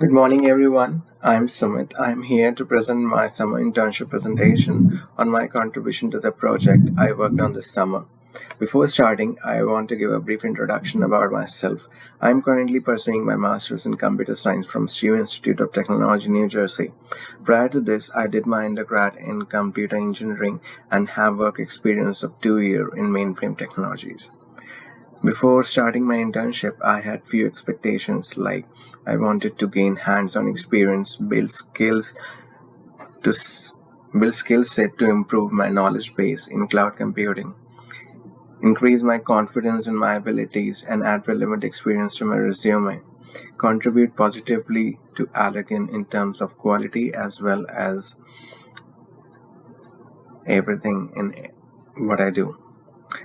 Good morning, everyone. I'm Sumit. I'm here to present my summer internship presentation on my contribution to the project I worked on this summer. Before starting, I want to give a brief introduction about myself. I'm currently pursuing my master's in computer science from STU Institute of Technology, New Jersey. Prior to this, I did my undergrad in computer engineering and have work experience of 2 years in mainframe technologies. Before starting my internship, I had few expectations like I wanted to gain hands-on experience, to build skill set to improve my knowledge base in cloud computing, increase my confidence in my abilities and add relevant experience to my resume, contribute positively to Allergan in terms of quality as well as everything in what I do.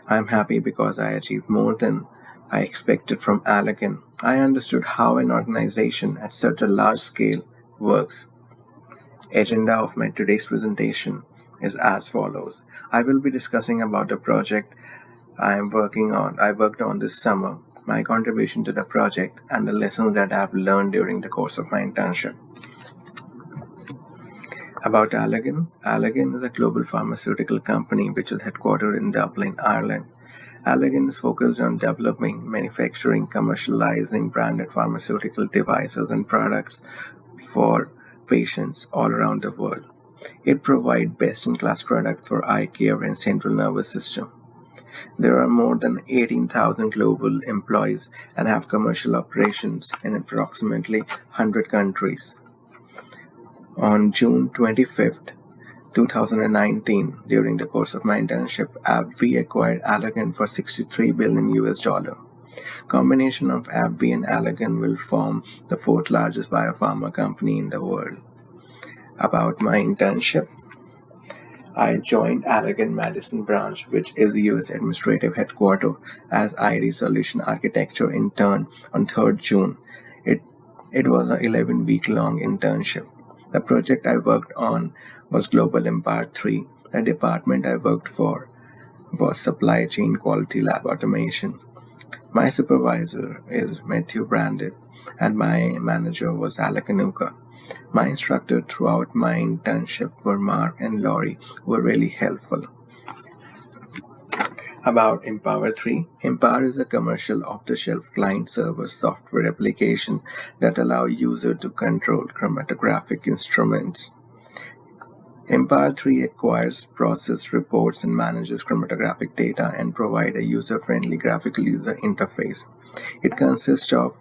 I'm happy because I achieved more than I expected from Allergan. I understood how an organization at such a large scale works. Agenda of my today's presentation is as follows. I will be discussing about the project I worked on this summer, my contribution to the project, and the lessons that I have learned during the course of my internship. About Allergan. Allergan is a global pharmaceutical company which is headquartered in Dublin, Ireland. Allergan is focused on developing, manufacturing, commercializing branded pharmaceutical devices and products for patients all around the world. It provides best-in-class products for eye care and central nervous system. There are more than 18,000 global employees and have commercial operations in approximately 100 countries. On June 25th, 2019, during the course of my internship, AbbVie acquired Allergan for $63 billion US. Combination of AbbVie and Allergan will form the fourth largest biopharma company in the world. About my internship, I joined Allergan Madison branch, which is the US administrative headquarters, as ID Solution Architecture intern on 3rd June. It, it was an 11-week long internship. The project I worked on was Global Empire 3. The department I worked for was Supply Chain Quality Lab Automation. My supervisor is Matthew Branded, and my manager was Alec Anuka. My instructor throughout my internship were Mark and Laurie, who were really helpful. About Empower 3. Empower is a commercial off-the-shelf client-server software application that allows users to control chromatographic instruments. Empower 3 acquires, processes, reports, and manages chromatographic data and provides a user-friendly graphical user interface. It consists of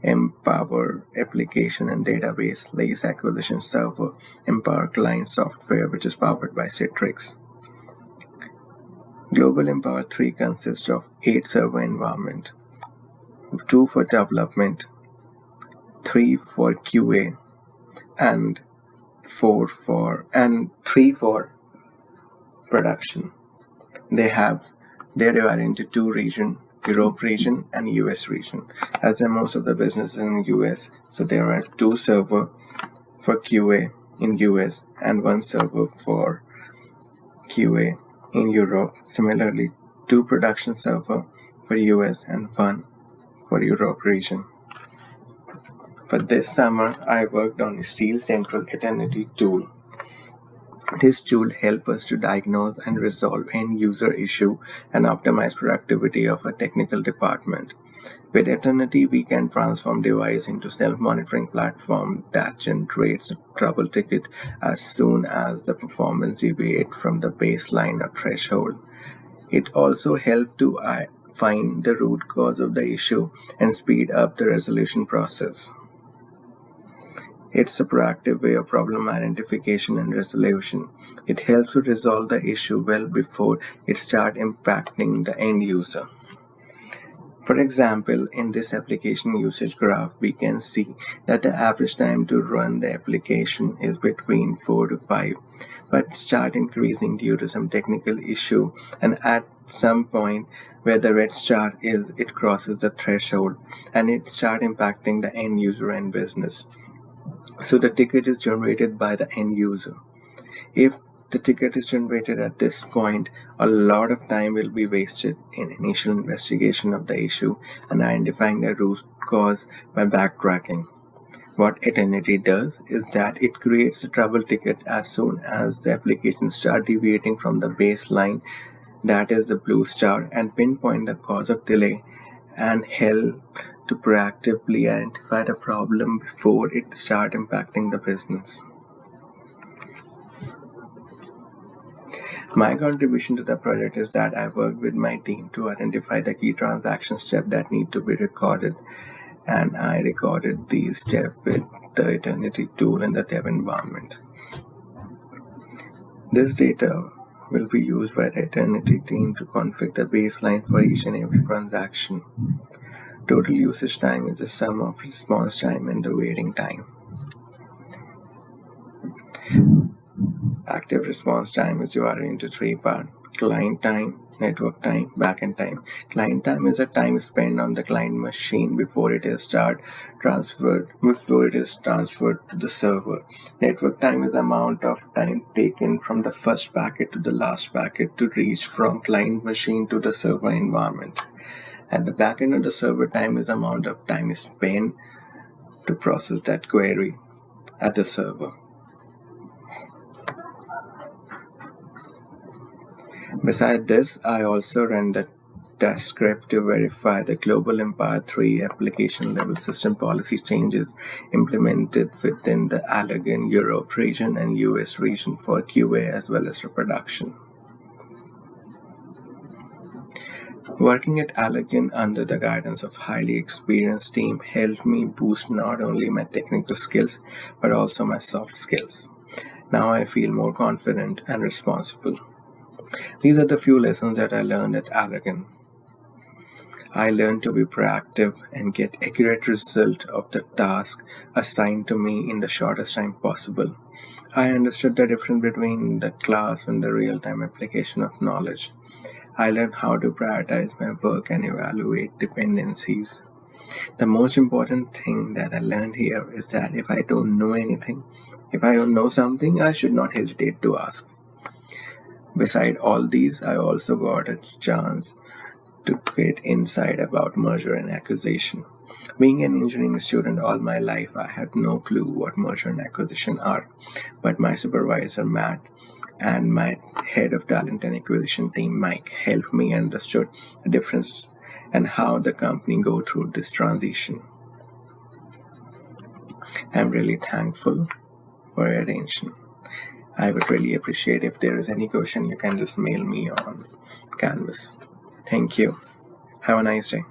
Empower application and database, Lace acquisition server, Empower client software, which is powered by Citrix. Global Empower 3 consists of 8 server environments, 2 for development, 3 for QA, and 3 for production. They're divided into 2 regions, Europe region and US region. As in most of the businesses in US, so there are 2 servers for QA in US and 1 server for QA in Europe. Similarly, 2 production servers for US and 1 for Europe region. For this summer, I worked on Steel Central Eternity tool. This tool helps us to diagnose and resolve end-user issue and optimize productivity of a technical department. With Eternity, we can transform device into self-monitoring platform that generates a trouble ticket as soon as the performance deviates from the baseline or threshold. It also helps to find the root cause of the issue and speed up the resolution process. It's a proactive way of problem identification and resolution. It helps to resolve the issue well before it starts impacting the end user. For example, in this application usage graph, we can see that the average time to run the application is between 4 to 5, but start increasing due to some technical issue, and at some point where the red star is, it crosses the threshold and it starts impacting the end user and business. So the ticket is generated by the end user. If the ticket is generated at this point, a lot of time will be wasted in initial investigation of the issue and identifying the root cause by backtracking. What Eternity does is that it creates a trouble ticket as soon as the applications start deviating from the baseline, that is the blue star, and pinpoint the cause of delay and help to proactively identify the problem before it starts impacting the business. My contribution to the project is that I worked with my team to identify the key transaction steps that need to be recorded, and I recorded these steps with the Eternity tool in the dev environment. This data will be used by the Eternity team to configure the baseline for each and every transaction. Total usage time is the sum of response time and the waiting time. Active response time is divided into three parts: client time, network time, backend time. Client time is the time spent on the client machine before it is transferred to the server. Network time is the amount of time taken from the first packet to the last packet to reach from client machine to the server environment. At the backend of the server, time is the amount of time spent to process that query at the server. Besides this, I also run the test script to verify the Global Empire 3 application level system policy changes implemented within the Allegan Europe region and US region for QA as well as for production. Working at Allegan under the guidance of highly experienced team helped me boost not only my technical skills but also my soft skills. Now I feel more confident and responsible. These are the few lessons that I learned at Allegan. I learned to be proactive and get accurate result of the task assigned to me in the shortest time possible. I understood the difference between the class and the real-time application of knowledge. I learned how to prioritize my work and evaluate dependencies. The most important thing that I learned here is that if I don't know something, I should not hesitate to ask. Beside all these, I also got a chance to get insight about merger and acquisition. Being an engineering student all my life, I had no clue what merger and acquisition are. But my supervisor, Matt, and my head of talent and acquisition team, Mike, helped me understood the difference and how the company go through this transition. I'm really thankful for your attention. I would really appreciate if there is any question, you can just mail me on Canvas. Thank you. Have a nice day.